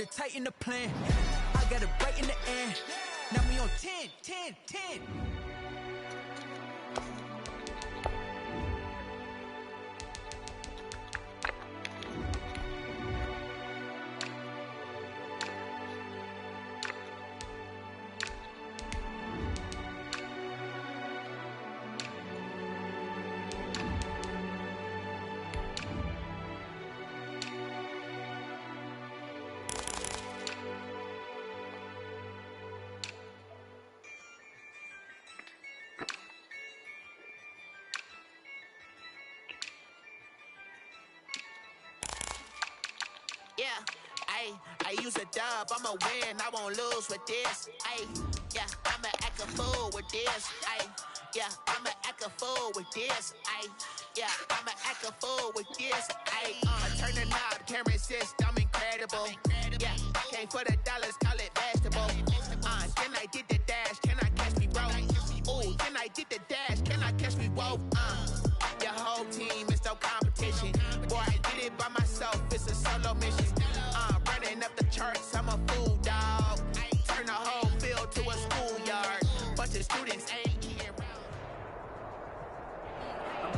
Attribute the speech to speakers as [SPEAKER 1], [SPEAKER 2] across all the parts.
[SPEAKER 1] to tighten the plan. I got it right in the end. Now we on 10, 10, 10.
[SPEAKER 2] Yeah, I use a dub, I'ma win, I won't lose with this. Yeah, I'ma act a fool with this. Yeah, I'ma act a fool with this. Yeah, I'ma act a fool with this. I turn the knob, camera assist, I'm incredible. Yeah, came for the dollars, call it vegetable. Then I did the dash, can I catch me, bro? Ooh, then I did the dash, can I catch me, bro? Your whole team is no competition. Boy, I did it by myself, it's a solo mission. Running up the charts, I'm a fool, dog. Turn the whole field to a schoolyard. Bunch of students ain't here.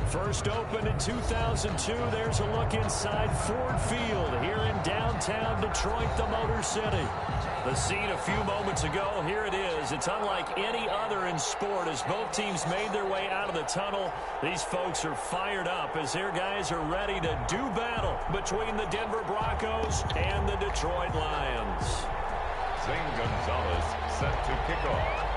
[SPEAKER 3] First opened in 2002. There's a look inside Ford Field here in downtown Detroit, the Motor City. The scene a few moments ago, here it is. It's unlike any other in sport as both teams made their way out of the tunnel. These folks are fired up as their guys are ready to do battle between the Denver Broncos and the Detroit Lions.
[SPEAKER 4] Zane Gonzalez set to kick off.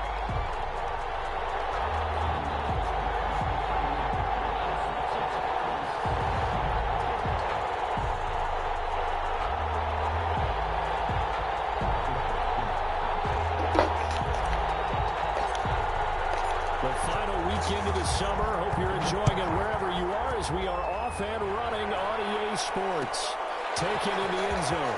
[SPEAKER 3] Into the summer. Hope you're enjoying it wherever you are as we are off and running on EA Sports. Taken in the end zone.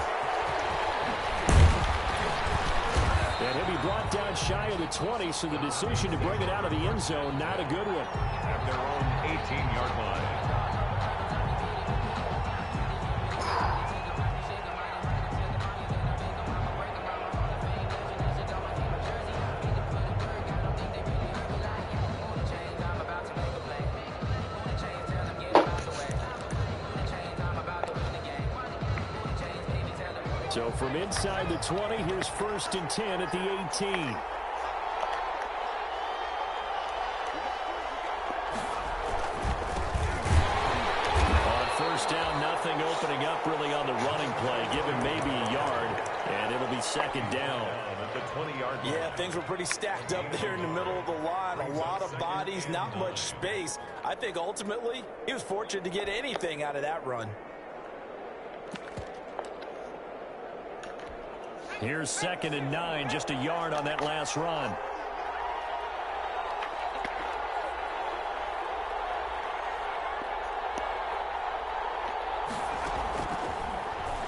[SPEAKER 3] And he'll be brought down shy of the 20, so the decision to bring it out of the end zone, not a good one.
[SPEAKER 4] At their own 18-yard line.
[SPEAKER 3] So from inside the 20, here's 1st and 10 at the 18. On first down, nothing opening up really on the running play. Give him maybe a yard, and it'll be 2nd down.
[SPEAKER 4] At the 20-yard line.
[SPEAKER 5] Yeah, things were pretty stacked up there in the middle of the line. A lot of bodies, not much space. I think ultimately he was fortunate to get anything out of that run.
[SPEAKER 3] Here's 2nd and 9, just a yard on that last run.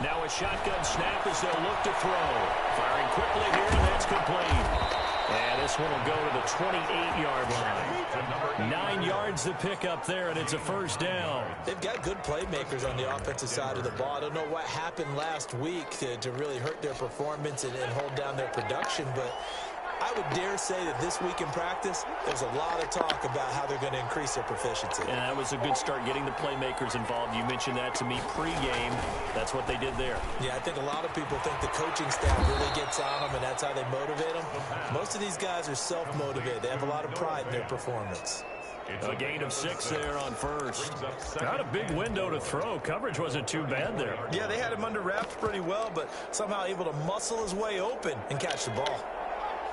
[SPEAKER 3] Now a shotgun snap as they'll look to throw. Firing quickly here, and that's complete. And this one will go to the 28-yard line. 9 yards to pick up there, and it's a 1st down.
[SPEAKER 5] They've got good playmakers on the offensive side of the ball. I don't know what happened last week to really hurt their performance and hold down their production, but I would dare say that this week in practice, there's a lot of talk about how they're going to increase their proficiency.
[SPEAKER 3] And that was a good start getting the playmakers involved. You mentioned that to me pregame. That's what they did there.
[SPEAKER 5] Yeah, I think a lot of people think the coaching staff really gets on them, and that's how they motivate them. Most of these guys are self-motivated. They have a lot of pride in their performance.
[SPEAKER 3] A gain of 6 there on first. Not a big window to throw. Coverage wasn't too bad there.
[SPEAKER 5] Yeah, they had him under wraps pretty well, but somehow able to muscle his way open and catch the ball.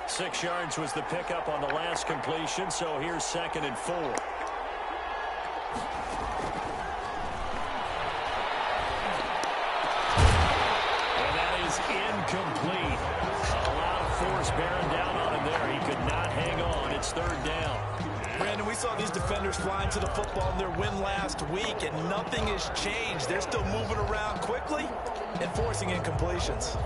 [SPEAKER 3] 6 yards was the pickup on the last completion, so here's 2nd and 4. And that is incomplete. A lot of force bearing down on him there. He could not hang on. It's 3rd down.
[SPEAKER 5] Brandon, we saw these defenders flying to the football in their win last week, and nothing has changed. They're still moving around quickly and forcing incompletions.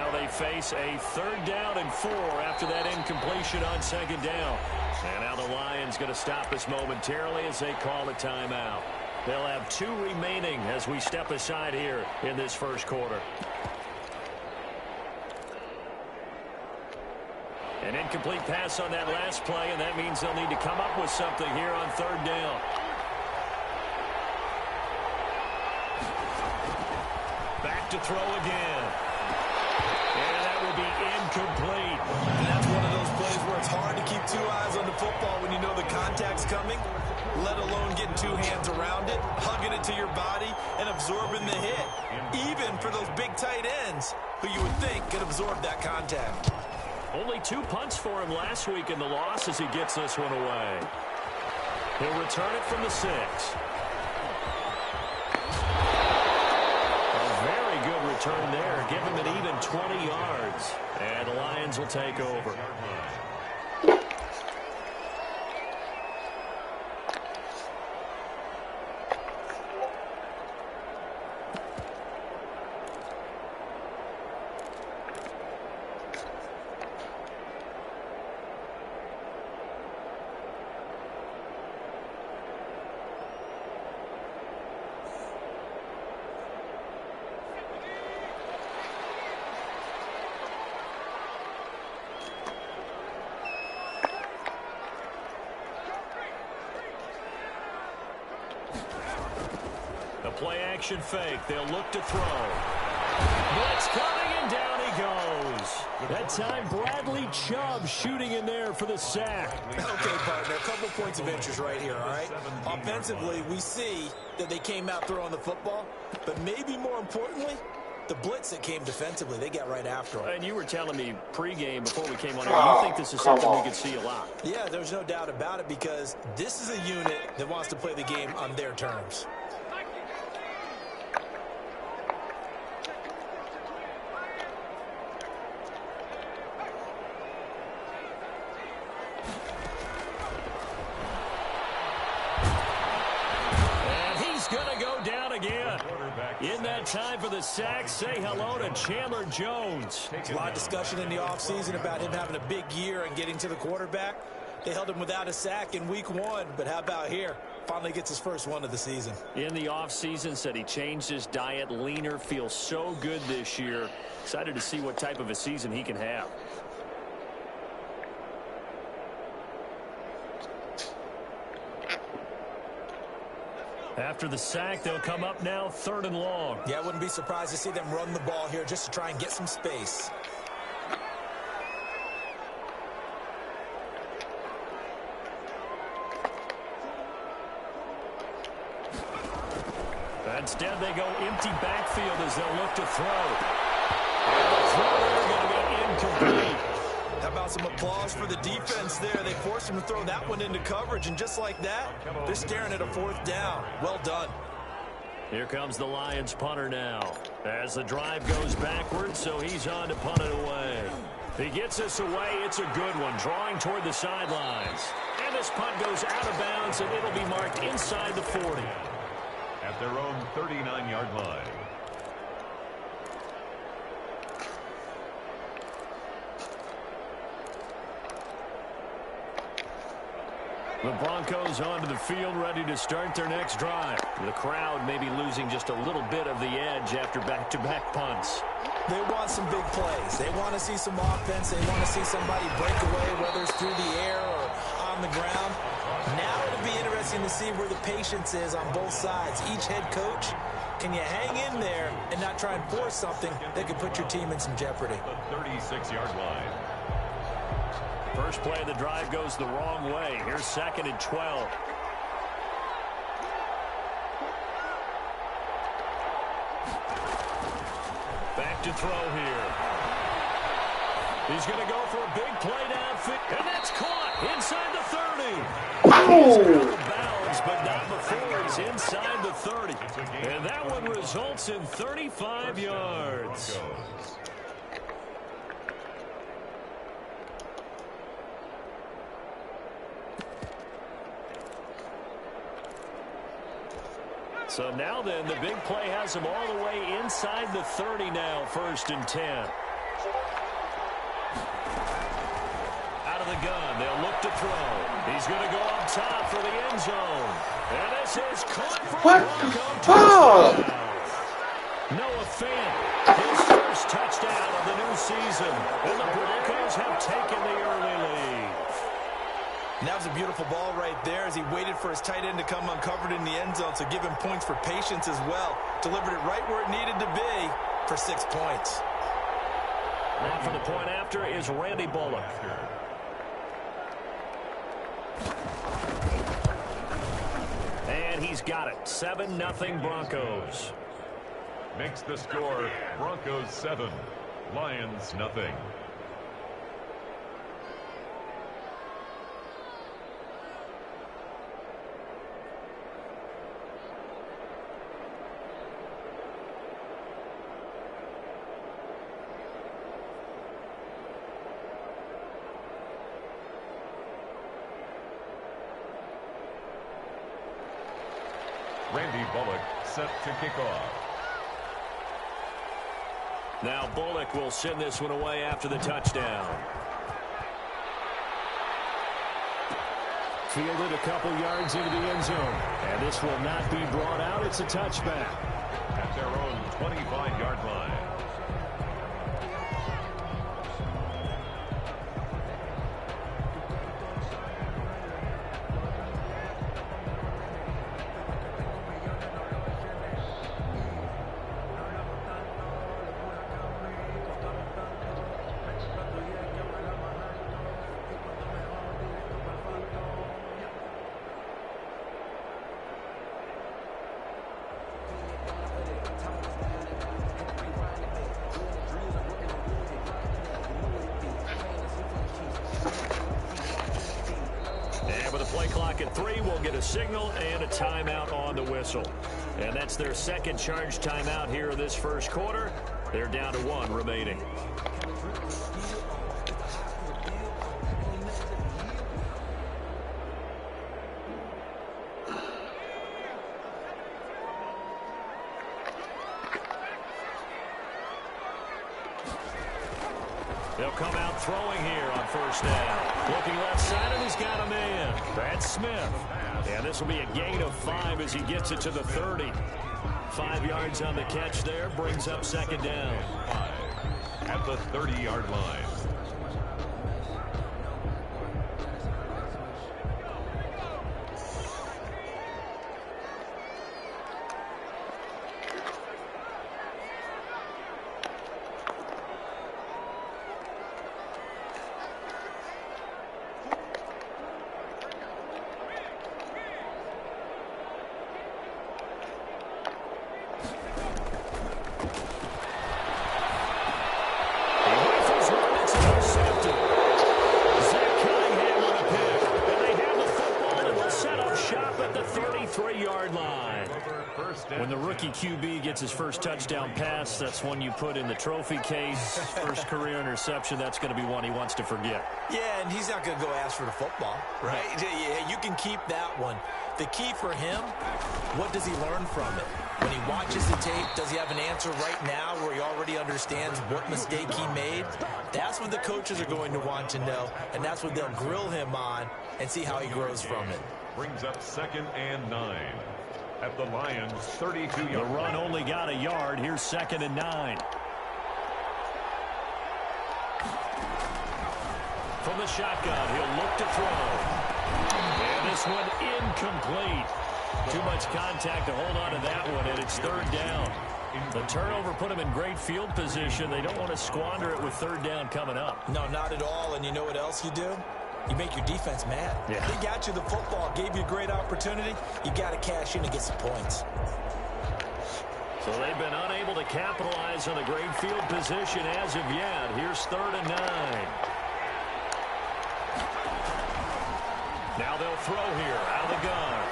[SPEAKER 3] Now they face a 3rd down and 4 after that incompletion on 2nd down. And now the Lions going to stop us momentarily as they call a timeout. They'll have 2 remaining as we step aside here in this first quarter. An incomplete pass on that last play, and that means they'll need to come up with something here on 3rd down. Back to throw again. And that will be incomplete.
[SPEAKER 5] And that's one of those plays where it's hard to keep 2 eyes on the football when you know the contact's coming, let alone getting 2 hands around it, hugging it to your body, and absorbing the hit. Even for those big tight ends who you would think could absorb that contact.
[SPEAKER 3] Only 2 punts for him last week in the loss as he gets this one away. He'll return it from the 6. Good return there. Give him an even 20 yards. And the Lions will take over. Play action fake. They'll look to throw. Blitz coming, and down he goes. That time Bradley Chubb shooting in there for the sack.
[SPEAKER 5] Okay, partner, a couple points of interest right here, all right? Offensively, we see that they came out throwing the football, but maybe more importantly, the blitz that came defensively, they got right after him.
[SPEAKER 3] And you were telling me pregame before we came on here, you think this is something we could see a lot.
[SPEAKER 5] Yeah, there's no doubt about it because this is a unit that wants to play the game on their terms.
[SPEAKER 3] In that time for the sack, say hello to Chandler Jones.
[SPEAKER 5] A lot of discussion in the offseason about him having a big year and getting to the quarterback. They held him without a sack in week 1, but how about here? Finally gets his first one of the season.
[SPEAKER 3] In the offseason, said he changed his diet, leaner, feels so good this year. Excited to see what type of a season he can have. After the sack, they'll come up now 3rd and long.
[SPEAKER 5] Yeah, I wouldn't be surprised to see them run the ball here just to try and get some space.
[SPEAKER 3] Instead, they go empty backfield as they'll look to throw. And the throw there going to be incomplete.
[SPEAKER 5] How about some applause for the defense there? They forced him to throw that one into coverage, and just like that, they're staring at a 4th down. Well done.
[SPEAKER 3] Here comes the Lions punter now. As the drive goes backwards, so he's on to punt it away. He gets this away. It's a good one, drawing toward the sidelines. And this punt goes out of bounds, and it'll be marked inside the 40.
[SPEAKER 4] At their own 39-yard line.
[SPEAKER 3] The Broncos onto the field, ready to start their next drive. The crowd may be losing just a little bit of the edge after back-to-back punts.
[SPEAKER 5] They want some big plays. They want to see some offense. They want to see somebody break away, whether it's through the air or on the ground. Now it'll be interesting to see where the patience is on both sides. Each head coach, can you hang in there and not try and force something that could put your team in some jeopardy?
[SPEAKER 4] The 36-yard line.
[SPEAKER 3] First play of the drive goes the wrong way. Here's 2nd and 12. Back to throw here. He's going to go for a big play downfield. And that's caught inside the 30. He's out of bounds, but not before he's inside the 30. And that one results in 35 yards. So now then, the big play has him all the way inside the 30 now, 1st and 10. of the gun. They'll look to throw. He's going to go up top for the end zone. And this is caught for
[SPEAKER 6] What the fuck?
[SPEAKER 3] Noah Fant, his first touchdown of the new season. And the Broncos have taken the early lead.
[SPEAKER 5] And that was a beautiful ball right there as he waited for his tight end to come uncovered in the end zone. So give him points for patience as well. Delivered it right where it needed to be for 6 points.
[SPEAKER 3] Now for the point after is Randy Bullock. And he's got it. 7-0 Broncos.
[SPEAKER 4] Makes the score Broncos 7, Lions nothing. Randy Bullock set to kick off.
[SPEAKER 3] Now Bullock will send this one away after the touchdown.
[SPEAKER 7] Fielded a couple yards into the end zone. And this will not be brought out. It's a touchback.
[SPEAKER 4] At their own 25-yard line.
[SPEAKER 3] Play clock at 3. We'll get a signal and a timeout on the whistle. And that's their second charge timeout here in this first quarter. They're down to 1 remaining. They'll come out throwing here on first down. Looking left side, and he's got a man. That's Smith. And this will be a gain of 5 as he gets it to the 30. 5 yards on the catch there, brings up second down.
[SPEAKER 4] At the 30-yard line.
[SPEAKER 3] When the rookie QB gets his first touchdown pass, that's one you put in the trophy case. First career interception, that's going to be one he wants to forget.
[SPEAKER 5] Yeah, and he's not going to go ask for the football, right? Yeah, you can keep that one. The key for him, what does he learn from it? When he watches the tape, does he have an answer right now where he already understands what mistake he made? That's what the coaches are going to want to know, and that's what they'll grill him on and see how he grows from it.
[SPEAKER 4] Brings up 2nd and 9. At the Lions' 32-yard.
[SPEAKER 3] The run only got a yard. Here's 2nd and 9. From the shotgun, he'll look to throw. And this one incomplete. Too much contact to hold on to that one, and it's 3rd down. The turnover put him in great field position. They don't want to squander it with 3rd down coming up.
[SPEAKER 5] No, not at all. And you know what else you do? You make your defense mad.
[SPEAKER 3] Yeah.
[SPEAKER 5] They got you the football, gave you a great opportunity. You got to cash in and get some points.
[SPEAKER 3] So they've been unable to capitalize on a great field position as of yet. Here's 3rd and 9. Now they'll throw here out of the gun.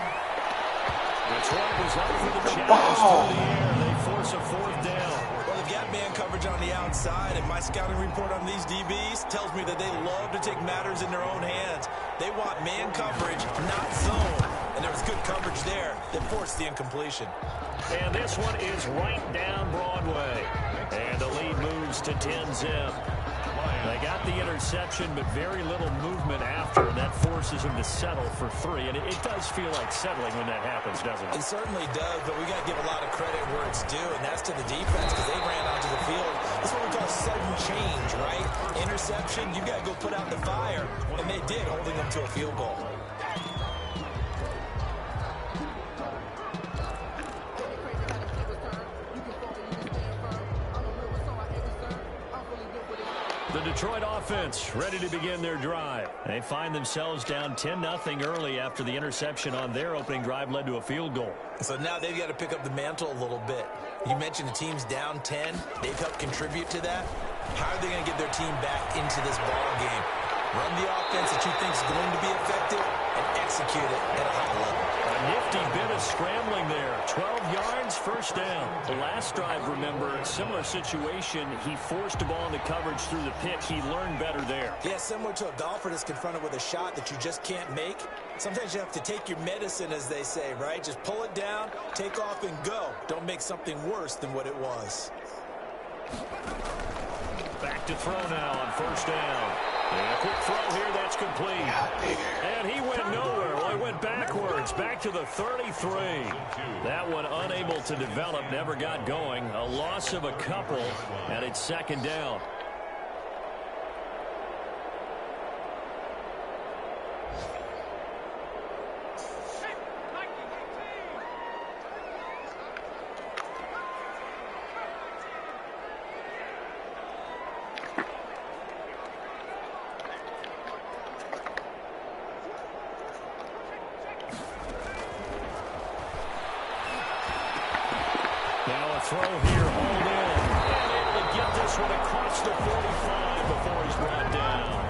[SPEAKER 3] Detroit was up for the challenge through the air. They force a 4th down.
[SPEAKER 5] Well, they've got man coverage on the outside, and my scouting report on these DBs tells me that they love to take matters in their own hands. They want man coverage, not zone. And there was good coverage there that forced the incompletion.
[SPEAKER 3] And this one is right down Broadway. And the lead moves to 10-zip. They got the interception, but very little movement after, and that forces him to settle for 3. And it does feel like settling when that happens, doesn't it?
[SPEAKER 5] It certainly does, but we got to give a lot of credit where it's due, and that's to the defense because they ran onto the field. That's what we call sudden change, right? Interception, you got to go put out the fire, and they did, holding them to a field goal.
[SPEAKER 3] The Detroit offense ready to begin their drive. They find themselves down 10-0 early after the interception on their opening drive led to a field goal.
[SPEAKER 5] So now they've got to pick up the mantle a little bit. You mentioned the team's down 10. They've helped contribute to that. How are they going to get their team back into this ball game? Run the offense that you think is going to be effective and execute it at a high level.
[SPEAKER 3] A nifty bit of scrambling there. 12 yards, first down. The last drive, remember, similar situation. He forced the ball into coverage through the pick. He learned better there.
[SPEAKER 5] Yeah, similar to a golfer that's confronted with a shot that you just can't make. Sometimes you have to take your medicine, as they say, right? Just pull it down, take off, and go. Don't make something worse than what it was.
[SPEAKER 3] Back to throw now on first down. And a quick throw here, that's complete. And he went nowhere. Well, he went backwards, back to the 33. That one unable to develop, never got going. A loss of a couple, and it's second down. Throw here, hold in, and able to get this one across the 45 before he's brought down.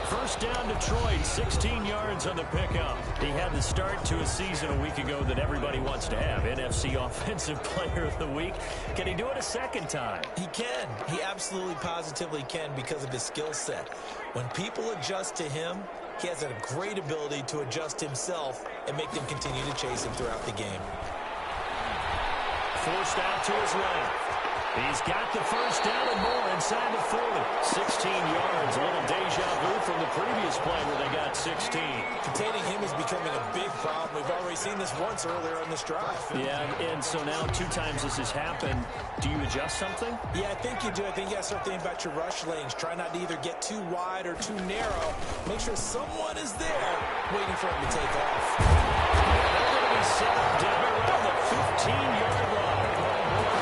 [SPEAKER 3] First down, Detroit, 16 yards on the pickup. He had the start to a season a week ago that everybody wants to have. NFC Offensive Player of the Week. Can he do it a second time?
[SPEAKER 5] He can. He absolutely positively can because of his skill set. When people adjust to him, he has a great ability to adjust himself and make them continue to chase him throughout the game.
[SPEAKER 3] Forced out to his left. He's got the first down and more inside the 40. 16 yards, a little deja vu from the previous play where they got 16.
[SPEAKER 5] Containing him is becoming a big problem. We've already seen this once earlier on this drive.
[SPEAKER 3] Yeah, and so now 2 times this has happened. Do you adjust something?
[SPEAKER 5] Yeah, I think you do. I think you got to start thinking about your rush lanes. Try not to either get too wide or too narrow. Make sure someone is there waiting for him to take off.
[SPEAKER 3] They're going to be set up down around the 15-yard line.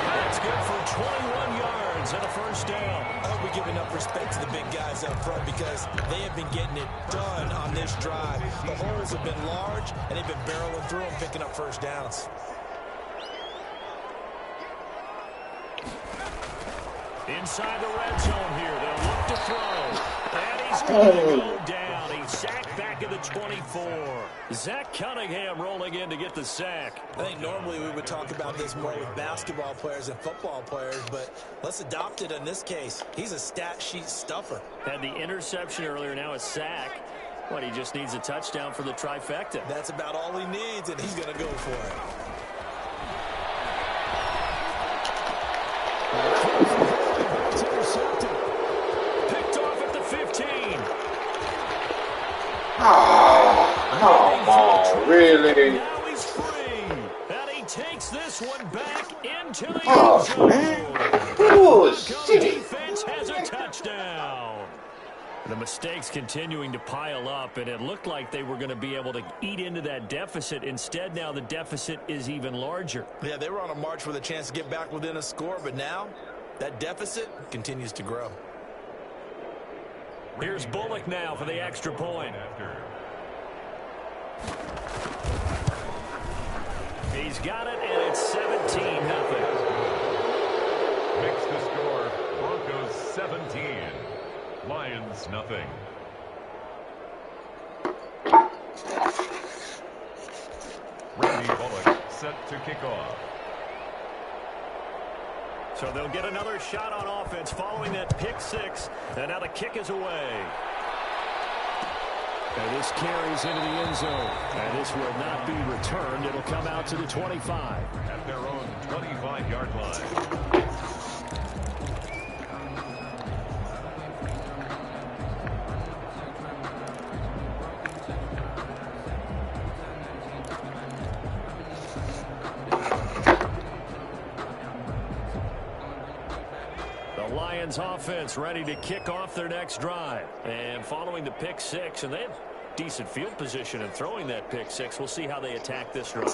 [SPEAKER 3] That's good for 21 yards and a first down.
[SPEAKER 5] I hope we give enough respect to the big guys up front because they have been getting it done on this drive. The holes have been large, and they've been barreling through them, picking up first downs.
[SPEAKER 3] Inside the red zone here, they'll look to throw. And he's going to go down. He's sacked back at the 24. Zach Cunningham rolling in to get the sack.
[SPEAKER 5] I think normally we would talk about this more with basketball players and football players, but let's adopt it in this case. He's a stat sheet stuffer.
[SPEAKER 3] Had the interception earlier, now a sack. What, he just needs a touchdown for the trifecta.
[SPEAKER 5] That's about all he needs, and he's going to go for it.
[SPEAKER 3] It's intercepted. Picked off at the 15.
[SPEAKER 6] Oh, really?
[SPEAKER 3] Now he's free. And he takes this one back into the end zone. Broncos defense has a touchdown. The mistakes continuing to pile up, and it looked like they were going to be able to eat into that deficit. Instead, now the deficit is even larger.
[SPEAKER 5] Yeah, they were on a march with a chance to get back within a score, but now that deficit continues to grow.
[SPEAKER 3] Here's Bullock now for the extra point. He's got it, and it's 17-0.
[SPEAKER 4] Makes the score Broncos 17, Lions nothing. Randy Bullock set to kick off.
[SPEAKER 3] So they'll get another shot on offense following that pick six, and now the kick is away.
[SPEAKER 7] And this carries into the end zone. And this will not be returned. It'll come out to the 25.
[SPEAKER 4] At their own 25-yard line.
[SPEAKER 3] Lions offense ready to kick off their next drive. And following the pick six, and they have decent field position in throwing that pick six. We'll see how they attack this drive.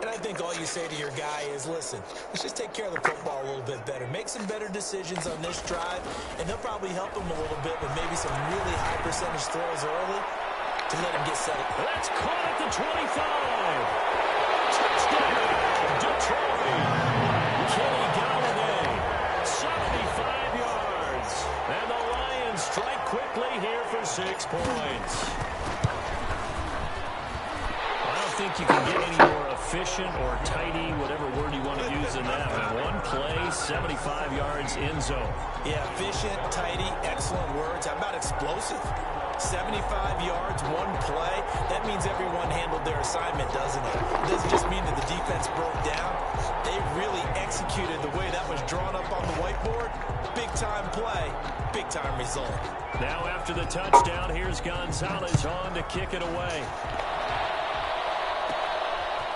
[SPEAKER 5] And I think all you say to your guy is, listen, let's just take care of the football a little bit better. Make some better decisions on this drive, and they'll probably help him a little bit with maybe some really high percentage throws early to let him get set.
[SPEAKER 3] That's caught at the 25. Touchdown, Detroit. Kenny Galladay, 75 yards. And the Lions strike quickly here for 6 points. I don't think you can get any more efficient or tidy, whatever word you want to use in that one. One play, 75 yards in zone.
[SPEAKER 5] Yeah, efficient, tidy, excellent words. How about explosive? 75 yards, one play. That means everyone handled their assignment, doesn't it? It doesn't just mean that the defense broke down. They really executed the way that was drawn up on the whiteboard. Big-time play, big-time result.
[SPEAKER 3] Now after the touchdown, here's Gonzalez on to kick it away.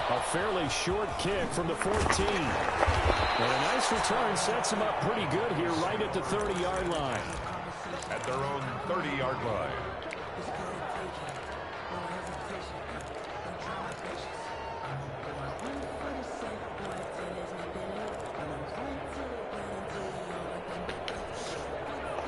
[SPEAKER 3] A fairly short kick from the 14. And a nice return sets him up pretty good here right at the 30-yard line.
[SPEAKER 4] At their own 30-yard line.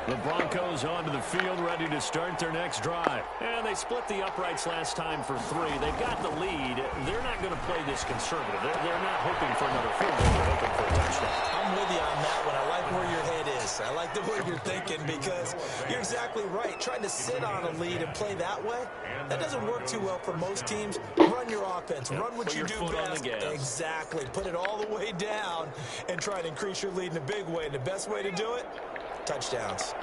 [SPEAKER 3] The Broncos onto the field, ready to start their next drive. And they split the uprights last time for 3. They've got the lead. They're not going to play this conservative. They're not hoping for another field goal. They're hoping for a touchdown.
[SPEAKER 5] I'm with you on that one. I like where your head is. I like the way you're thinking because you're exactly right. Trying to sit on a lead and play that way, that doesn't work too well for most teams. Run your offense. Run what you do best. Exactly. Put it all the way down and try and increase your lead in a big way. And the best way to do it, touchdowns.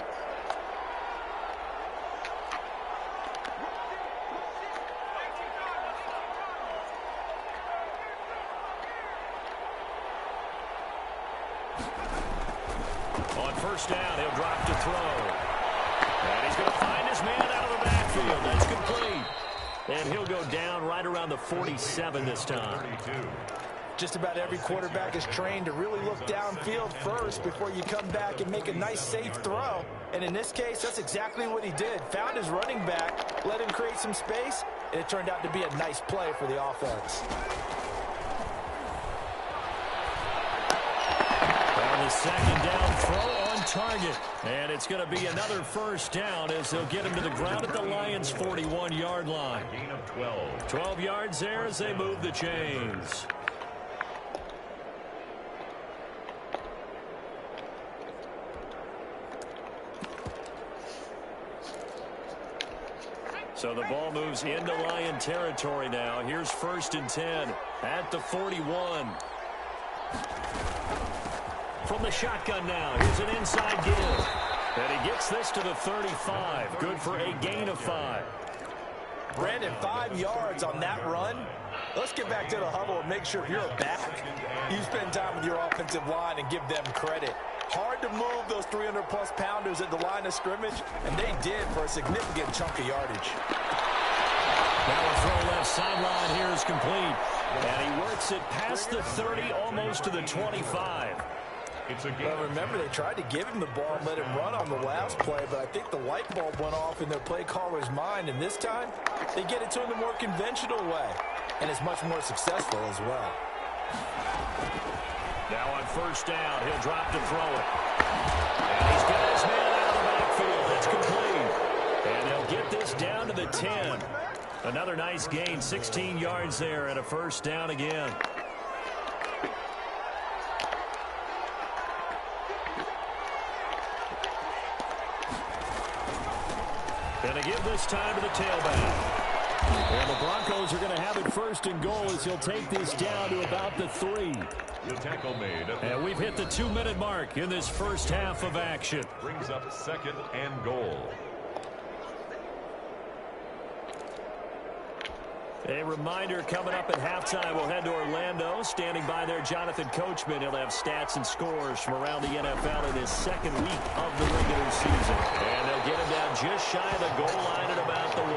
[SPEAKER 3] On first down, he'll drop to throw. And he's going to find his man out of the backfield. That's complete. And he'll go down right around the 47 this time.
[SPEAKER 5] Just about every quarterback is trained to really look downfield first before you come back and make a nice, safe throw. And in this case, that's exactly what he did. Found his running back, let him create some space, and it turned out to be a nice play for the offense.
[SPEAKER 3] On the second down throw on target. And it's going to be another first down as they'll get him to the ground at the Lions' 41-yard line.
[SPEAKER 4] Gain of 12.
[SPEAKER 3] 12 yards there as they move the chains. So the ball moves into Lion territory now. Here's first and 10 at the 41. From the shotgun now, here's an inside give. And he gets this to the 35. Good for a gain of 5.
[SPEAKER 5] Brandon, 5 yards on that run. Let's get back to the huddle and make sure if you're a back, you spend time with your offensive line and give them credit. Hard to move those 300-plus pounders at the line of scrimmage, and they did for a significant chunk of yardage.
[SPEAKER 3] Now a throw left sideline here is complete. And he works it past the 30, almost to the 25.
[SPEAKER 5] Well, remember, they tried to give him the ball and let him run on the last play, but I think the light bulb went off in their play caller's mind, and this time they get it to him the more conventional way, and it's much more successful as well.
[SPEAKER 3] Now on first down, he'll drop to throw it. And he's got his man out of the backfield. That's complete. And they'll get this down to the 10. Another nice gain, 16 yards there, and a first down again. Going to give this time to the tailback. And the Broncos are going to have it first and goal as he'll take this down to about the 3.
[SPEAKER 4] The tackle made.
[SPEAKER 3] And we've hit the 2-minute mark in this first half of action.
[SPEAKER 4] Brings up second and goal.
[SPEAKER 3] A reminder coming up at halftime, we'll head to Orlando. Standing by there, Jonathan Coachman. He'll have stats and scores from around the NFL in his second week of the regular season. And they'll get him down just shy of the goal line at about the 1.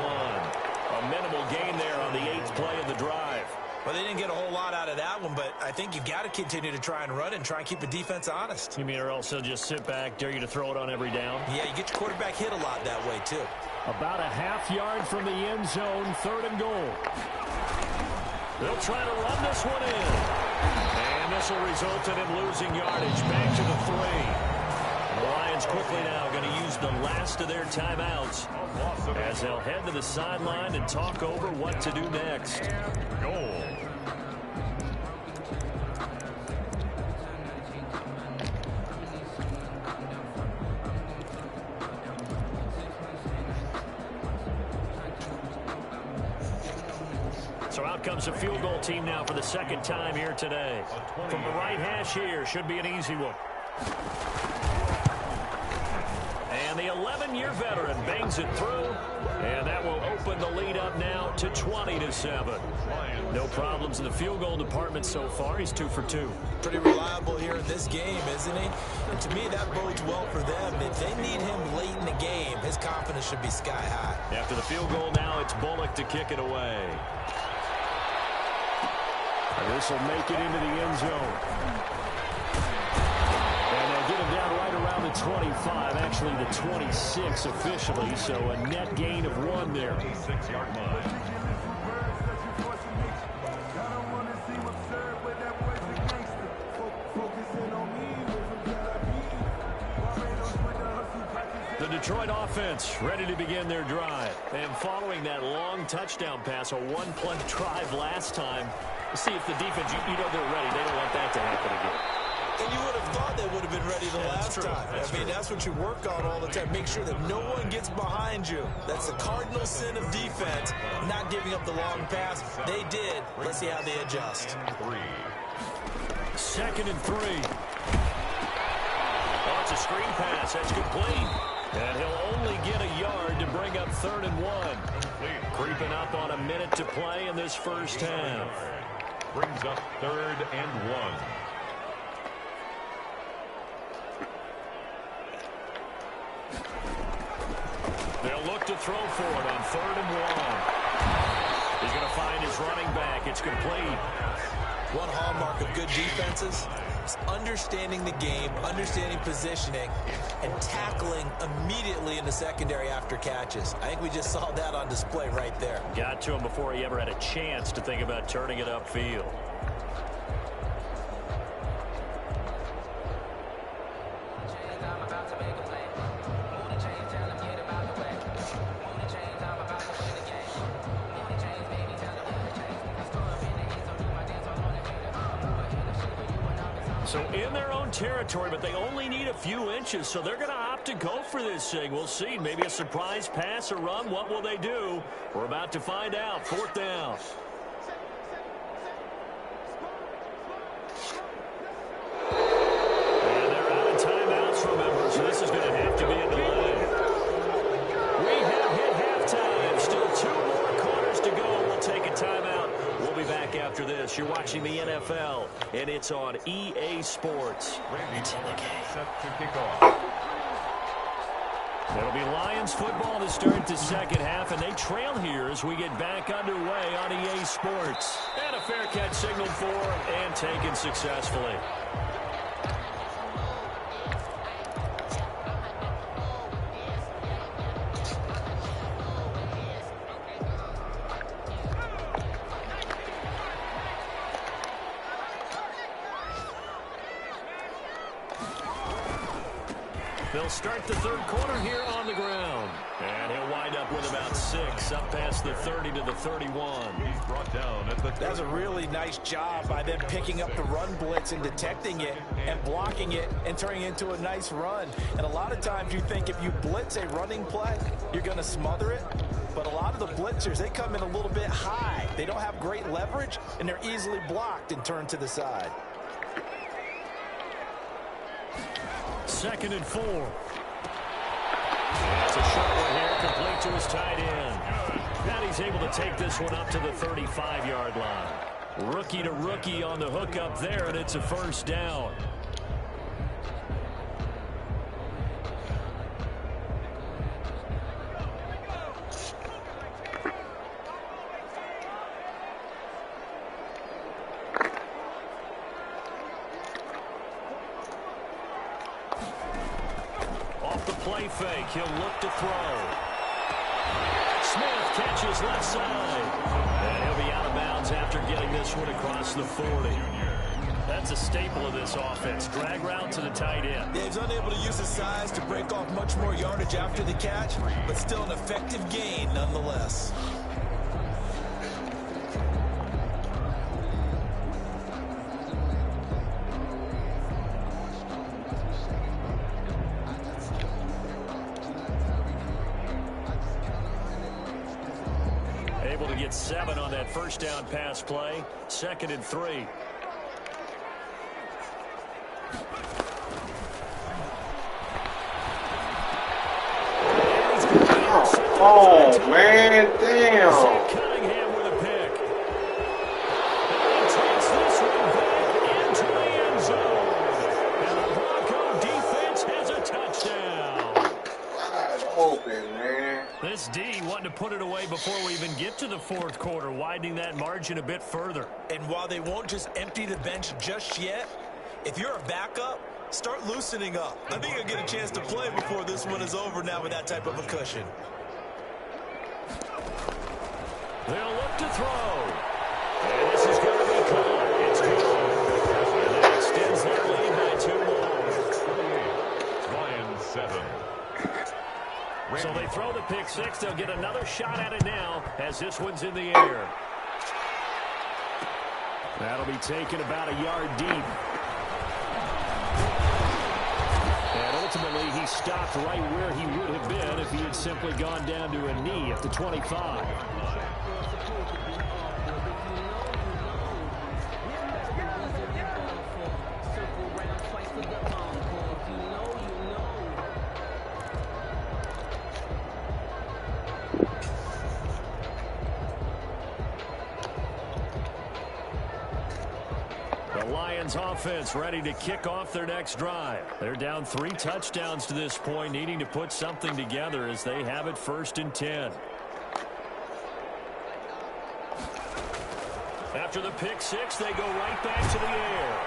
[SPEAKER 3] A minimal gain there on the 8th play of the drive.
[SPEAKER 5] Well, they didn't get a whole lot out of that one, but I think you've got to continue to try and run and try and keep the defense honest.
[SPEAKER 3] You mean or else they'll just sit back, dare you to throw it on every down?
[SPEAKER 5] Yeah, you get your quarterback hit a lot that way, too.
[SPEAKER 3] About a half yard from the end zone, 3rd and goal. They'll try to run this one in. And this will result in him losing yardage back to the 3. The Lions quickly now going to use the last of their timeouts as they'll head to the sideline and talk over what to do next.
[SPEAKER 4] Goal.
[SPEAKER 3] So out comes a field goal team now for the 2nd time here today. From the right hash here, should be an easy one. And the 11-year veteran bangs it through, and that will open the lead up now to 20-7. No problems in the field goal department so far. He's 2 for 2.
[SPEAKER 5] Pretty reliable here in this game, isn't he? And to me, that bodes well for them. If they need him late in the game, his confidence should be sky high.
[SPEAKER 3] After the field goal now, it's Bullock to kick it away. And this will make it into the end zone. And they'll get him down right around the 25, actually the 26 officially, so a net gain of 1 there.
[SPEAKER 4] 6-yard line.
[SPEAKER 3] The Detroit offense ready to begin their drive. And following that long touchdown pass, a 1-play drive last time, see if the defense, you know they're ready. They don't want that to happen again.
[SPEAKER 5] And you would have thought they would have been ready the last time. I mean, that's what you work on all the time. Make sure that no one gets behind you. That's the cardinal sin of defense, not giving up the long pass. They did. Let's see how they adjust.
[SPEAKER 3] 2nd and 3. Oh, it's a screen pass. That's complete. And he'll only get a yard to bring up 3rd and 1. Creeping up on a minute to play in this first half.
[SPEAKER 4] Brings up 3rd and 1.
[SPEAKER 3] They'll look to throw for it on 3rd and 1. He's going to find his running back. It's complete.
[SPEAKER 5] One hallmark of good defenses is understanding the game, understanding positioning, and tackling immediately in the secondary after catches. I think we just saw that on display right there.
[SPEAKER 3] Got to him before he ever had a chance to think about turning it upfield. So in their own territory, but they only need a few inches, so they're going to opt to go for this thing. We'll see. Maybe a surprise pass or run. What will they do? We're about to find out. 4th down. And they're out of timeouts, remember, so this is going to have to be a delay. We have hit halftime. Still 2 more quarters to go. We'll take a timeout. We'll be back after this. You're watching the NFL, and it's on EA Sports. It's in the game.
[SPEAKER 4] Set to kick off.
[SPEAKER 3] It'll be Lions football to start the second half, and they trail here as we get back underway on EA Sports. And a fair catch signaled for and taken successfully. They'll start the 3rd quarter here on the ground. And he'll wind up with about 6, up past the 30 to the 31.
[SPEAKER 4] He's brought down at the 30.
[SPEAKER 5] That's a really nice job by them picking up the run blitz and detecting it and blocking it and turning it into a nice run. And a lot of times you think if you blitz a running play, you're going to smother it. But a lot of the blitzers, they come in a little bit high. They don't have great leverage, and they're easily blocked and turned to the side.
[SPEAKER 3] 2nd and 4. That's a short one here, complete to his tight end. Now he's able to take this one up to the 35-yard line. Rookie to rookie on the hook up there, and it's a 1st down. play fake. He'll look to throw. Smith catches left side. And he'll be out of bounds after getting this one across the 40. That's a staple of this offense. Drag route to the tight end.
[SPEAKER 5] Yeah, he's unable to use his size to break off much more yardage after the catch, but still an effective gain nonetheless.
[SPEAKER 3] Able to get 7 on that first down pass play. 2nd and 3.
[SPEAKER 6] Oh, man, damn.
[SPEAKER 3] Cunningham with a pick. And he takes this one back into the end zone. And the Bronco defense has a touchdown.
[SPEAKER 6] Wide open, man.
[SPEAKER 3] This D wanting to put it away before we even get to the 4th quarter, widening that margin a bit further.
[SPEAKER 5] And while they won't just empty the bench just yet, if you're a backup, start loosening up. I think you'll get a chance to play before this one is over now with that type of a cushion.
[SPEAKER 3] They'll look to throw. And this is going to be caught. It's good. And that extends their lead by 2 more.
[SPEAKER 4] Lions 7.
[SPEAKER 3] So they throw the pick 6. They'll get another shot at it now as this one's in the air. That'll be taken about a yard deep. And ultimately, he stopped right where he would have been if he had simply gone down to a knee at the 25. Lions offense ready to kick off their next drive. They're down 3 touchdowns to this point, needing to put something together as they have it 1st and 10. After the pick 6, they go right back to the air.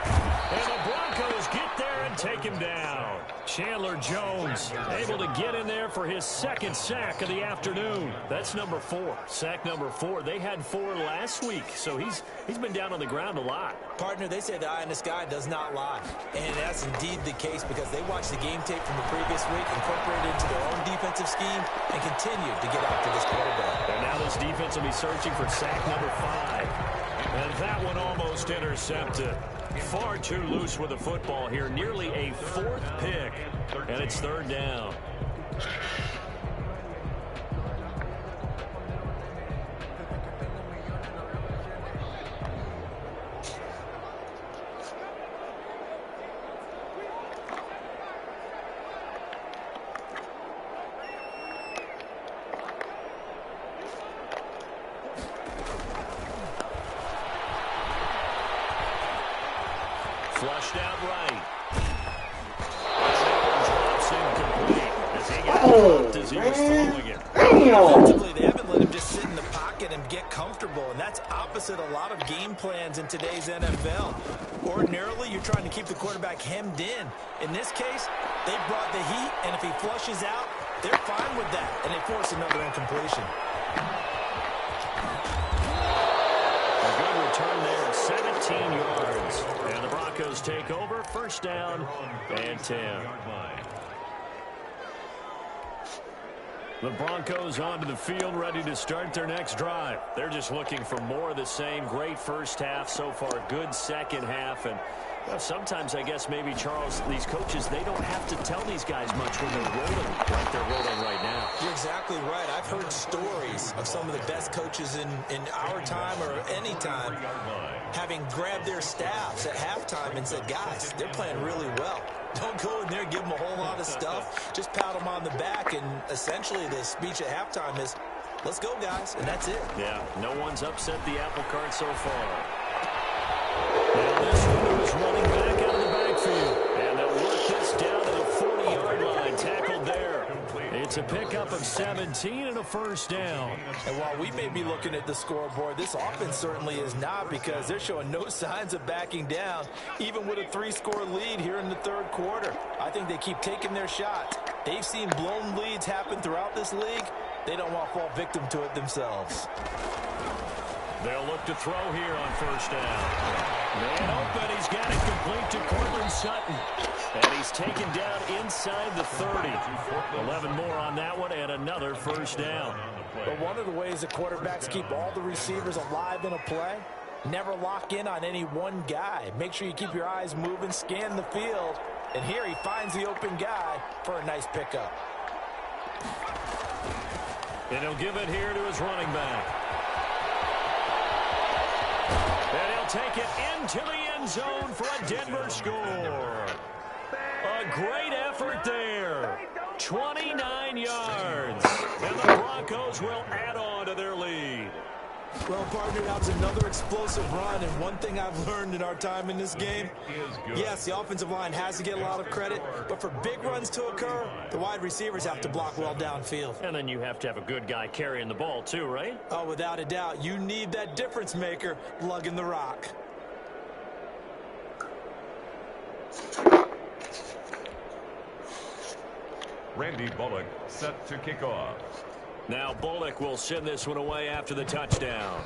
[SPEAKER 3] And the Broncos get there and take him down. Chandler Jones able to get in there for his 2nd sack of the afternoon. That's number 4. Sack number 4. They had 4 last week, so he's been down on the ground a lot.
[SPEAKER 5] Partner, they say the eye in the sky does not lie. And that's indeed the case because they watched the game tape from the previous week, incorporated it into their own defensive scheme, and continued to get after this quarterback.
[SPEAKER 3] And now this defense will be searching for sack number 5. And that one almost intercepted. Far too loose with the football here. Nearly a 4th pick. And it's 3rd down. Flushed out right. Drops incomplete as he got dropped as he was throwing it.
[SPEAKER 5] Defensively, they haven't let him just sit in the pocket and get comfortable, and that's opposite a lot of game plans in today's NFL. Ordinarily, you're trying to keep the quarterback hemmed in. In this case, they brought the heat, and if he flushes out, they're fine with that, and they force another incompletion.
[SPEAKER 3] A good return there, 17 yards. And the Broncos take over, 1st down and 10. The Broncos onto the field, ready to start their next drive. They're just looking for more of the same. Great first half so far, good second half. And well, sometimes, I guess, maybe, Charles, these coaches, they don't have to tell these guys much when they're rolling like they're rolling right now.
[SPEAKER 5] You're exactly right. I've heard stories of some of the best coaches in our time or any time having grabbed their staffs at halftime and said, guys, they're playing really well. Don't go in there and give them a whole lot of stuff. Just pat them on the back, and essentially the speech at halftime is, let's go, guys, and that's it.
[SPEAKER 3] Yeah, no one's upset the apple cart so far. Now this one is running back out of the backfield. And they'll work this down to the 40-yard line. Tackled there. It's a pickup of 17 and a 1st down.
[SPEAKER 5] And while we may be looking at the scoreboard, this offense certainly is not, because they're showing no signs of backing down, even with a 3-score lead here in the 3rd quarter. I think they keep taking their shots. They've seen blown leads happen throughout this league. They don't want to fall victim to it themselves.
[SPEAKER 3] They'll look to throw here on first down. Man open. He's got it complete to Cortland Sutton. And he's taken down inside the 30. 11 more on that one and another first down.
[SPEAKER 5] But one of the ways that quarterbacks keep all the receivers alive in a play, never lock in on any one guy. Make sure you keep your eyes moving, scan the field. And here he finds the open guy for a nice pickup.
[SPEAKER 3] And he'll give it here to his running back. And he'll take it into the end zone for a Denver score. A great effort there. 29 yards. And the Broncos will add on to their lead.
[SPEAKER 5] Well, partner, that was another explosive run, and one thing I've learned in our time in this game, yes, the offensive line has to get a lot of credit, but for big runs to occur, the wide receivers have to block well downfield.
[SPEAKER 3] And then you have to have a good guy carrying the ball too, right?
[SPEAKER 5] Oh, without a doubt. You need that difference maker lugging the rock.
[SPEAKER 4] Randy Bullock set to kick off.
[SPEAKER 3] Now Bullock will send this one away after the touchdown.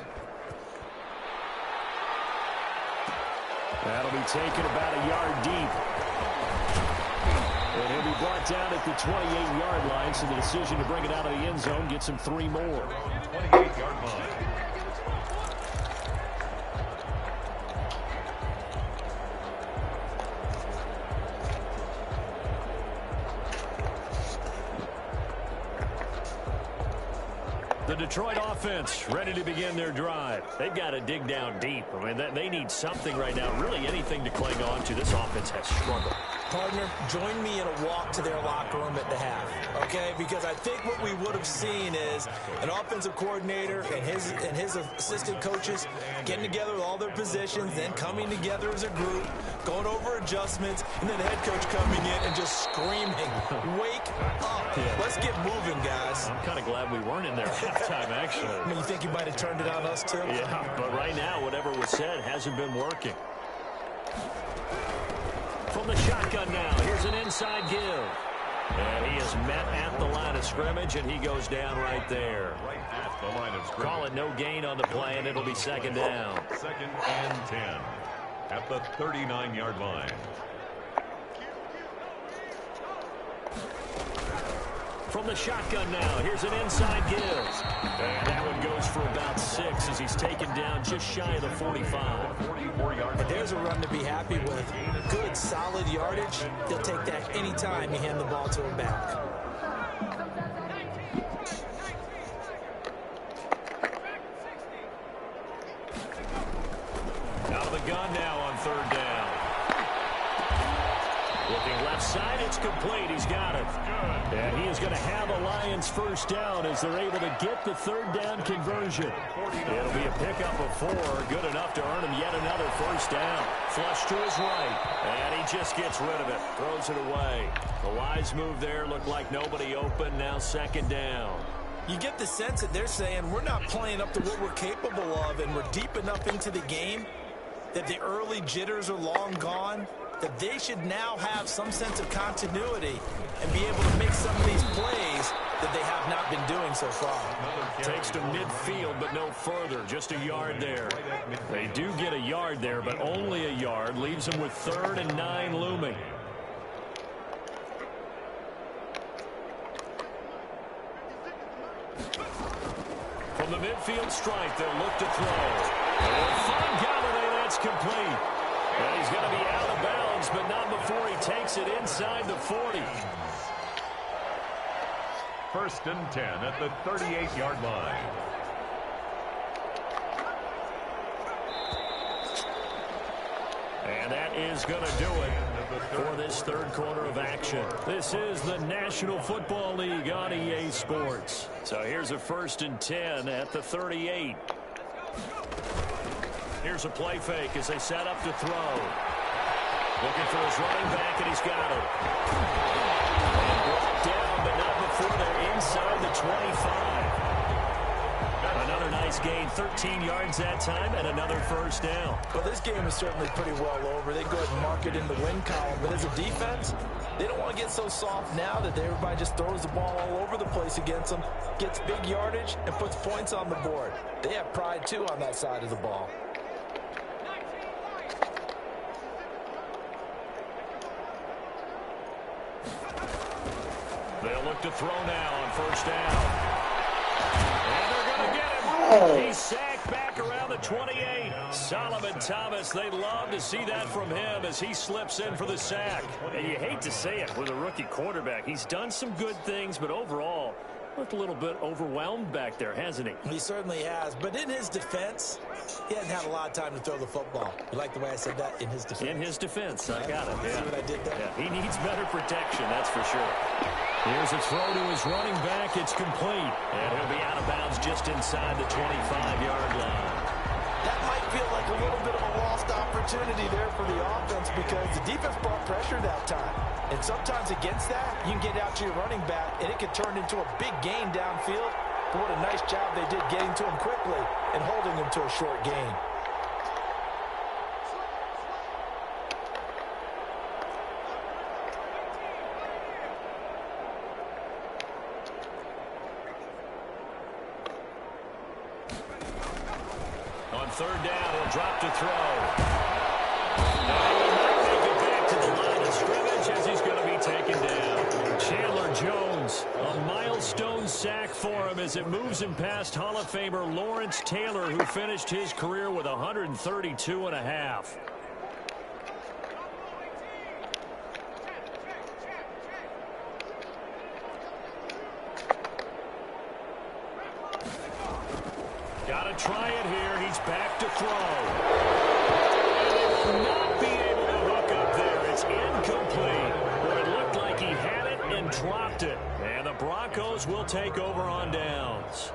[SPEAKER 3] That'll be taken about a yard deep. And he'll be brought down at the 28-yard line, so the decision to bring it out of the end zone gets him 3 more.
[SPEAKER 4] 28-yard line.
[SPEAKER 3] The Detroit offense ready to begin their drive. They've got to dig down deep. I mean, they need something right now, really anything to cling on to. This offense has struggled.
[SPEAKER 5] Partner, join me in a walk to their locker room at the half, okay? Because I think what we would have seen is an offensive coordinator and his assistant coaches getting together with all their positions, then coming together as a group, going over adjustments, and then the head coach coming in and just screaming, "Wake up! Let's get moving, guys."
[SPEAKER 3] I'm kind of glad we weren't in there at halftime, actually.
[SPEAKER 5] I mean, you think you might have turned it on us too?
[SPEAKER 3] Yeah, but right now, whatever was said hasn't been working. From the shotgun now, here's an inside give. And he is met at the line of scrimmage, and he goes down right there.
[SPEAKER 4] Right at the line of scrimmage.
[SPEAKER 3] Call it no gain on the play, and it'll be second down.
[SPEAKER 4] 2nd and 10 at the 39-yard line.
[SPEAKER 3] From the shotgun now, here's an inside give. And that one goes for about 6 as he's taken down just shy of the 45.
[SPEAKER 4] 44-yard
[SPEAKER 5] But there's a run to be happy with. Good, solid yardage. They'll take that anytime you hand the ball to him back.
[SPEAKER 3] Out of the gun now on 3rd down. Looking left side, it's complete. He's got it. And he is going to have a Lions first down as they're able to get the 3rd down conversion. It'll be a pickup of 4, good enough to earn him yet another first down. Flush to his right, and he just gets rid of it, throws it away. The wise move there, looked like nobody open, now 2nd down.
[SPEAKER 5] You get the sense that they're saying we're not playing up to what we're capable of, and we're deep enough into the game that the early jitters are long gone, that they should now have some sense of continuity and be able to make some of these plays that they have not been doing so far.
[SPEAKER 3] Takes to midfield, but no further. Just a yard there. They do get a yard there, but only a yard. Leaves them with 3rd and 9 looming. From the midfield stripe, they'll look to throw. And find Galladay, that's complete. And he's going to be out of bounds, but not before he takes it inside the 40.
[SPEAKER 4] 1st and 10 at the 38-yard line.
[SPEAKER 3] And that is going to do it for this 3rd quarter of action. This is the National Football League on EA Sports. So here's a 1st and 10 at the 38. Here's a play fake as they set up to throw. Looking for his running back, and he's got it. And brought down, but not before they're inside the 25. Another nice gain, 13 yards that time, and another first down.
[SPEAKER 5] Well, this game is certainly pretty well over. They go ahead and mark it in the win column. But as a defense, They don't want to get so soft now that everybody just throws the ball all over the place against them, gets big yardage, and puts points on the board. They have pride, too, on that side of the ball.
[SPEAKER 3] They'll look to throw now on first down. And they're going to get him. He's sacked back around the 28. Solomon Thomas, they love to see that from him as he slips in for the sack. And you hate to say it with a rookie quarterback. He's done some good things, but overall, looked a little bit overwhelmed back there, hasn't he?
[SPEAKER 5] He certainly has. But in his defense, he hasn't had a lot of time to throw the football. You like the way I said that? In his defense?
[SPEAKER 3] In his defense. I got it.
[SPEAKER 5] See what I did there?
[SPEAKER 3] Yeah, he needs better protection, that's for sure. Here's a throw to his running back. It's complete. And he'll be out of bounds just inside the 25-yard line.
[SPEAKER 5] That might feel like a little bit of a lost opportunity there for the offense because the defense brought pressure that time. And sometimes against that, you can get out to your running back, and it can turn into a big gain downfield. But what a nice job they did getting to him quickly and holding him to a short gain.
[SPEAKER 3] On third down, he'll drop to throw. And he will not make it back to the line of scrimmage as he's going to be taken down. Chandler Jones, a milestone sack for him as it moves him past Hall of Famer Lawrence Taylor, who finished his career with 132.5. Got to try it here. He's back to throw. And he will not be able to hook up there. It's incomplete. Well, it looked like he had it and dropped it. And the Broncos will take over on downs.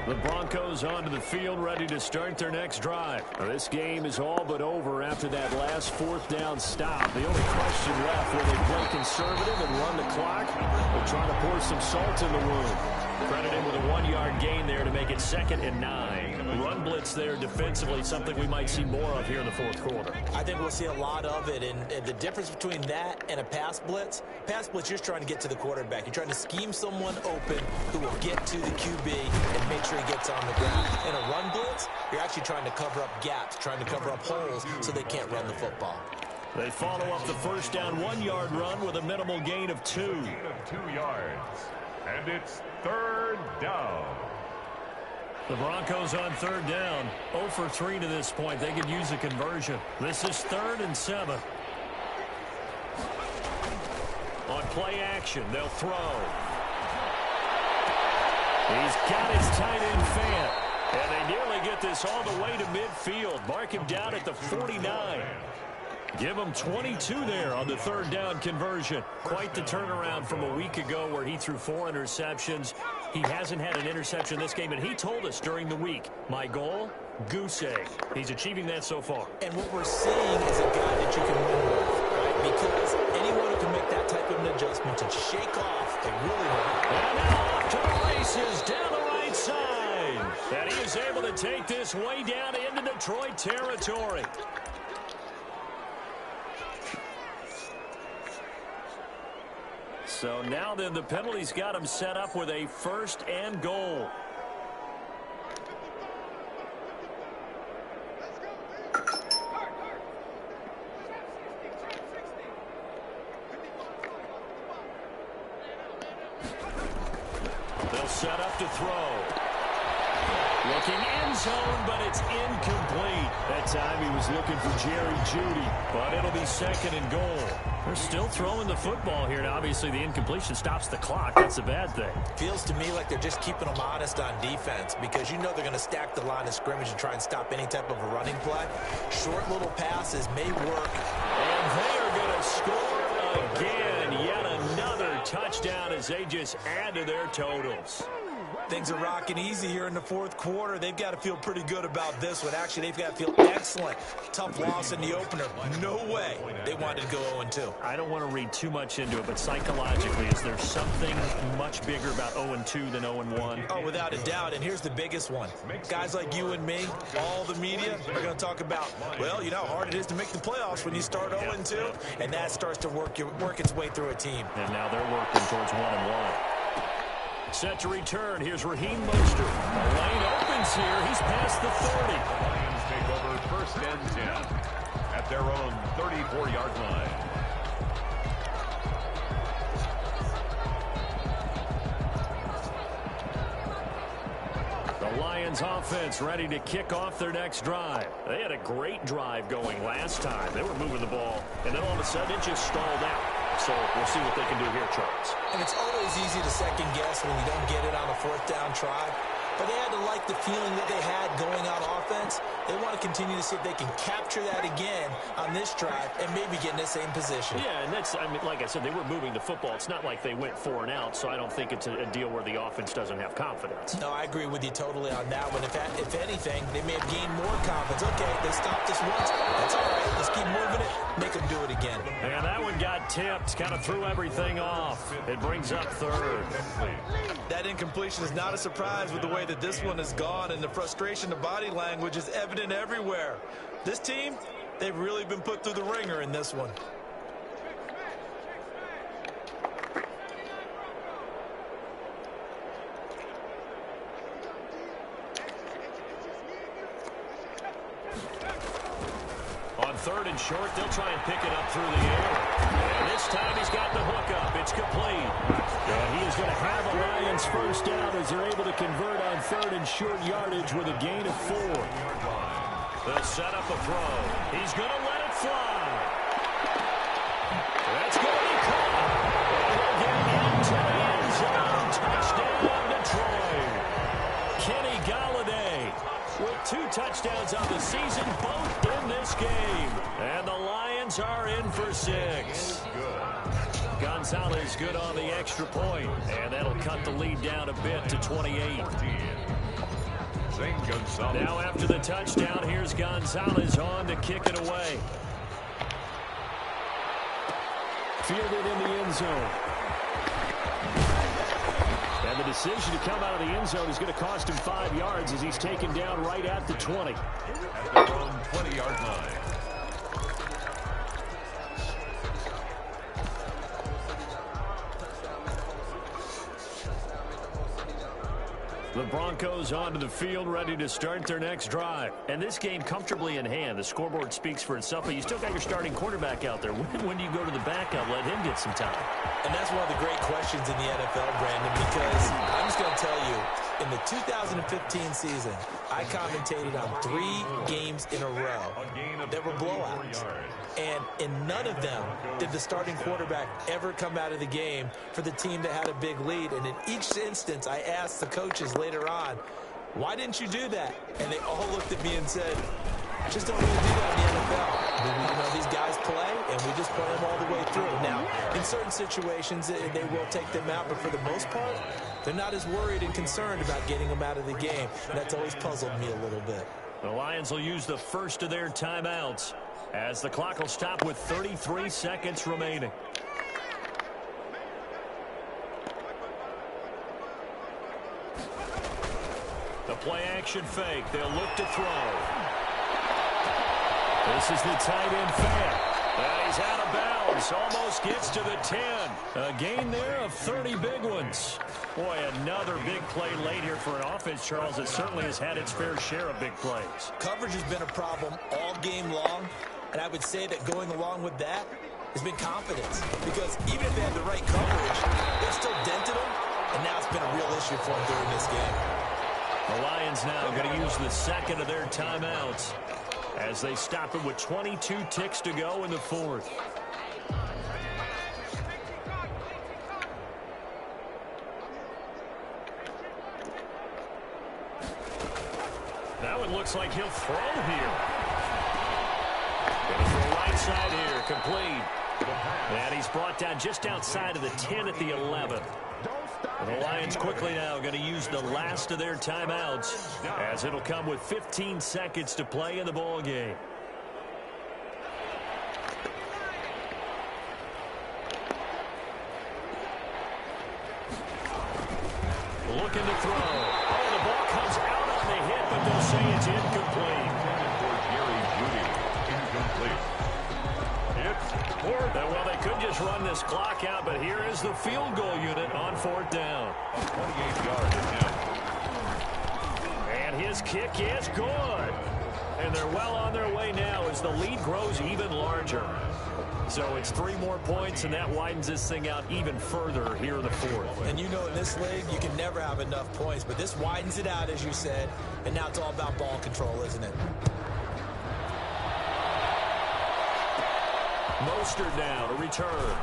[SPEAKER 3] The Broncos onto the field, ready to start their next drive. Now, this game is all but over after that last fourth down stop. The only question left, will they play conservative and run the clock, or try to pour some salt in the wound? Credit him with a 1-yard gain there to make it 2nd and 9. Run blitz there defensively, something we might see more of here in the fourth quarter.
[SPEAKER 5] I think we'll see a lot of it, and the difference between that and a pass blitz, you're just trying to get to the quarterback. You're trying to scheme someone open who will get to the QB and make sure he gets on the ground. In a run blitz, you're actually trying to cover up gaps, trying to cover up holes so they can't run the football.
[SPEAKER 3] They follow up the first down 1-yard run with a minimal gain of 2.
[SPEAKER 4] Gain of 2 yards. And it's third down.
[SPEAKER 3] The Broncos on third down, 0 for 3 to this point. They could use a conversion. This is 3rd and 7. On play action, they'll throw. He's got his tight end fan. And they nearly get this all the way to midfield. Mark him down at the 49. Give him 22 there on the third down conversion. Quite the turnaround from a week ago where he threw 4 interceptions. He hasn't had an interception this game, and he told us during the week, my goal, goose egg. He's achieving that so far.
[SPEAKER 5] And what we're seeing is a guy that you can win with, right? Because anyone who can make that type of an adjustment to shake off, they really will.
[SPEAKER 3] And now off to the races down the right side. And he is able to take this way down into Detroit territory. So now then the penalty's got him set up with a 1st and goal. They'll set up to throw. Looking end zone, but it's incomplete. That time he was looking for Jerry Jeudy, but it'll be 2nd and goal. They're still throwing the football here. Now, obviously, the incompletion stops the clock. That's a bad thing.
[SPEAKER 5] Feels to me like they're just keeping them honest on defense because you know they're going to stack the line of scrimmage and try and stop any type of a running play. Short little passes may work.
[SPEAKER 3] And they are going to score again. Yet another touchdown as they just add to their totals.
[SPEAKER 5] Things are rocking easy here in the fourth quarter. They've got to feel pretty good about this one. Actually, they've got to feel excellent. Tough loss in the opener. No way they wanted to go 0-2.
[SPEAKER 3] I don't want to read too much into it, but psychologically, is there something much bigger about 0-2 than 0-1?
[SPEAKER 5] Oh, without a doubt, and here's the biggest one. Guys like you and me, all the media, are going to talk about, well, you know how hard it is to make the playoffs when you start 0-2, and that starts to work its way through a team.
[SPEAKER 3] And now they're working towards 1-1. Set to return. Here's Raheem Mostert. The lane opens here. He's past the 30.
[SPEAKER 4] The Lions take over first and 10 at their own 34-yard line.
[SPEAKER 3] The Lions offense ready to kick off their next drive. They had a great drive going last time. They were moving the ball, and then all of a sudden it just stalled out. So we'll see what they can do here, Charles.
[SPEAKER 5] And it's always easy to second guess when you don't get it on a fourth down try. But they had to like the feeling that they had going on offense. They want to continue to see if they can capture that again on this drive and maybe get in the same position.
[SPEAKER 3] Yeah, and that's, I mean, like I said, they were moving the football. It's not like they went 4 and out, so I don't think it's a deal where the offense doesn't have confidence.
[SPEAKER 5] No, I agree with you totally on that one. If anything, they may have gained more confidence. Okay, they stopped us once. That's all right. Let's keep moving it. Make them do it again.
[SPEAKER 3] And that one got tipped. Kind of threw everything off. It brings up third.
[SPEAKER 5] That incompletion is not a surprise with the way that this one has gone, and the frustration, the body language is evident everywhere. This team, they've really been put through the ringer in this one.
[SPEAKER 3] On third and short, they'll try and pick it up through the air. And this time he's got the hook up. It's complete. And he is going to have a Lions first down as they're able to convert on third and short yardage with a gain of 4. They'll set up a throw. He's going to let it fly. That's going to be caught. And he'll get into the end zone. Touchdown, Detroit. Kenny Galladay with 2 touchdowns on the season, both in this game. And the Lions are in for 6. Gonzalez good on the extra point, and that'll cut the lead down a bit to 28. Now after the touchdown, here's Gonzalez on to kick it away.
[SPEAKER 7] Fielded in the end zone. And the decision to come out of the end zone is going to cost him 5 yards as he's taken down right at the 20.
[SPEAKER 4] At their own 20-yard line.
[SPEAKER 3] The Broncos onto the field, ready to start their next drive. And this game comfortably in hand. The scoreboard speaks for itself, but you still got your starting quarterback out there. When do you go to the backup, let him get some time?
[SPEAKER 5] And that's one of the great questions in the NFL, Brandon, because I'm just going to tell you, in the 2015 season, I commentated on 3 games in a row that were blowouts. And in none of them did the starting quarterback ever come out of the game for the team that had a big lead. And in each instance, I asked the coaches later on, why didn't you do that? And they all looked at me and said, just don't really do that in the NFL. You know, these guys play, and we just play them all the way through. Now, in certain situations, they will take them out, but for the most part, they're not as worried and concerned about getting them out of the game. And that's always puzzled me a little bit.
[SPEAKER 3] The Lions will use the first of their timeouts as the clock will stop with 33 seconds remaining. The play-action fake. They'll look to throw. This is the tight end fake. And he's out of bounds. Almost gets to the 10. A gain there of 30 big ones. Boy, another big play late here for an offense, Charles, that certainly has had its fair share of big plays.
[SPEAKER 5] Coverage has been a problem all game long, and I would say that going along with that has been confidence. Because even if they had the right coverage, they've still dented them, and now it's been a real issue for them during this game.
[SPEAKER 3] The Lions now going to use the second of their timeouts as they stop it with 22 ticks to go in the fourth. That one looks like he'll throw here. Going to throw right side here, complete. And he's brought down just outside of the 10 at the 11. The Lions quickly now going to use the last of their timeouts, as it'll come with 15 seconds to play in the ball game. Looking to throw. Oh, the ball comes out on the hit, but they'll say it's incomplete.
[SPEAKER 4] For Jerry Jeudy, incomplete. It's fourth.
[SPEAKER 3] Well, they could just run this clock out, but here is the field goal unit on fourth down.
[SPEAKER 4] 28-yard attempt.
[SPEAKER 3] And his kick is good. And they're well on their way now as the lead grows even larger. So it's 3 more points, and that widens this thing out even further here in the fourth.
[SPEAKER 5] And you know in this league, you can never have enough points, but this widens it out, as you said, and now it's all about ball control, isn't it?
[SPEAKER 3] Mostert now to return.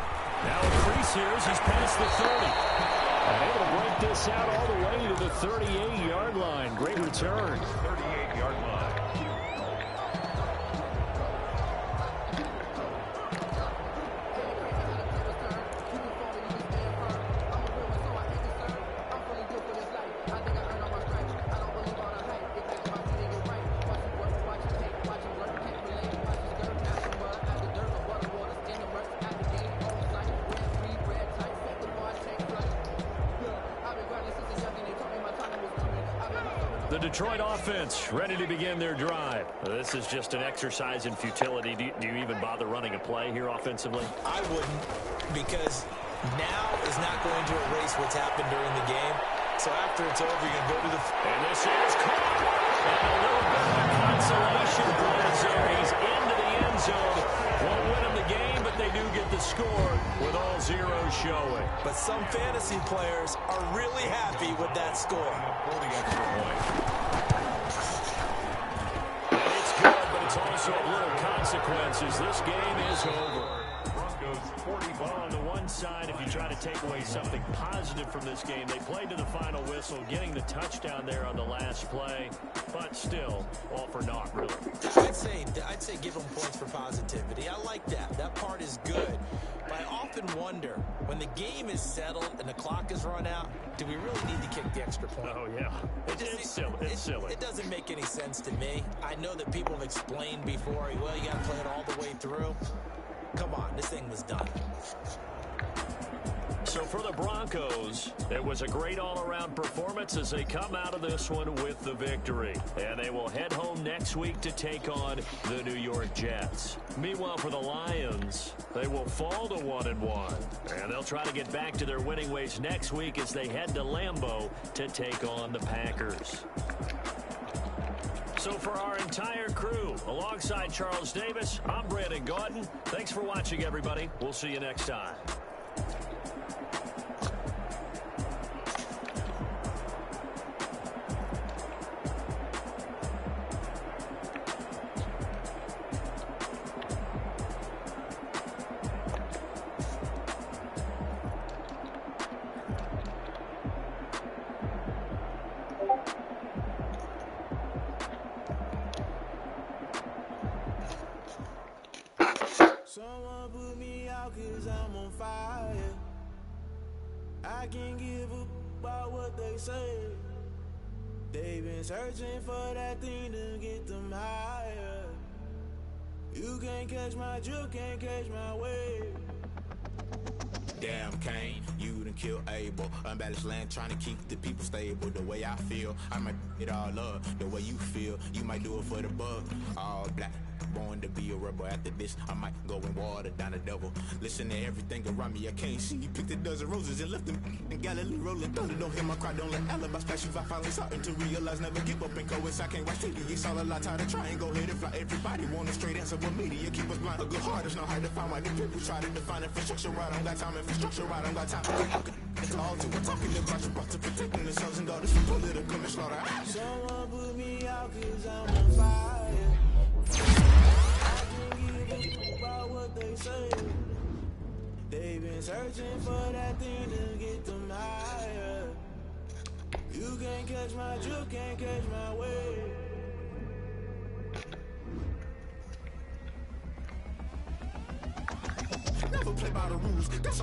[SPEAKER 3] Now a crease here as he's past the 30. And able to break this out all the way to the 38-yard line. Great return.
[SPEAKER 4] 38-yard line.
[SPEAKER 3] The Detroit offense ready to begin their drive. This is just an exercise in futility. Do you even bother running a play here offensively?
[SPEAKER 5] I wouldn't, because now is not going to erase what's happened during the game. So after it's over, you're going to go to the...
[SPEAKER 3] And this is caught. And a little bit of a consolation prize there. He's into the end zone. Won't win them the game, but they do get the score with all zeros showing.
[SPEAKER 5] But some fantasy players are really happy with that score.
[SPEAKER 4] For the extra point.
[SPEAKER 3] It's good, but it's also of little consequences. This game is over.
[SPEAKER 4] Broncos 40
[SPEAKER 3] Well, on the one side, if you try to take away something positive from this game, they played to the final whistle, getting the touchdown there on the last play, but still, all for naught, really.
[SPEAKER 5] I'd say give them points for positivity. I like that. That part is good. But I often wonder, when the game is settled and the clock is run out, do we really need to kick the extra point?
[SPEAKER 3] Oh, yeah. It's silly. It's silly.
[SPEAKER 5] It doesn't make any sense to me. I know that people have explained before, well, you got to play it all the way through. Come on, this thing was done.
[SPEAKER 3] So for the Broncos, it was a great all-around performance as they come out of this one with the victory. And they will head home next week to take on the New York Jets. Meanwhile, for the Lions, they will fall to 1-1. And they'll try to get back to their winning ways next week as they head to Lambeau to take on the Packers. So for our entire crew, alongside Charles Davis, I'm Brandon Gaudin. Thanks for watching, everybody. We'll see you next time.
[SPEAKER 8] Someone put me out 'cause I'm on fire. I can't give a about what they say. They've been searching for that thing to get them higher. You can't catch my drift, can't catch my wave. Damn, Kane, you done killed Abel. Unbalanced land, trying to keep the people stable. The way I feel, I might it all up. The way you feel, you might do it for the bug. All black, born to be a rebel. After this, I might go and water down the devil. Listen to everything around me, I can't see. Picked a dozen roses and left them in Galilee rolling thunder. Don't hear my cry, don't let alibis flash. If I finally starting to realize, never give up and go. I can't watch TV, it's all a lot. Tired of trying, go ahead and fly. Everybody want a straight answer, but media keep us blind. A good heart is not hard to find. Why the people try to define infrastructure right? I don't got time, infrastructure right? I don't got time. It's all to we're talking about you, about to protecting the sons and daughters from political and slaughter. Someone put me out 'cause I'm on fire. I can't give a about what they say. They've been searching for that thing to get them higher. You can't catch my drift, can't catch my wave. Never play by the rules. That's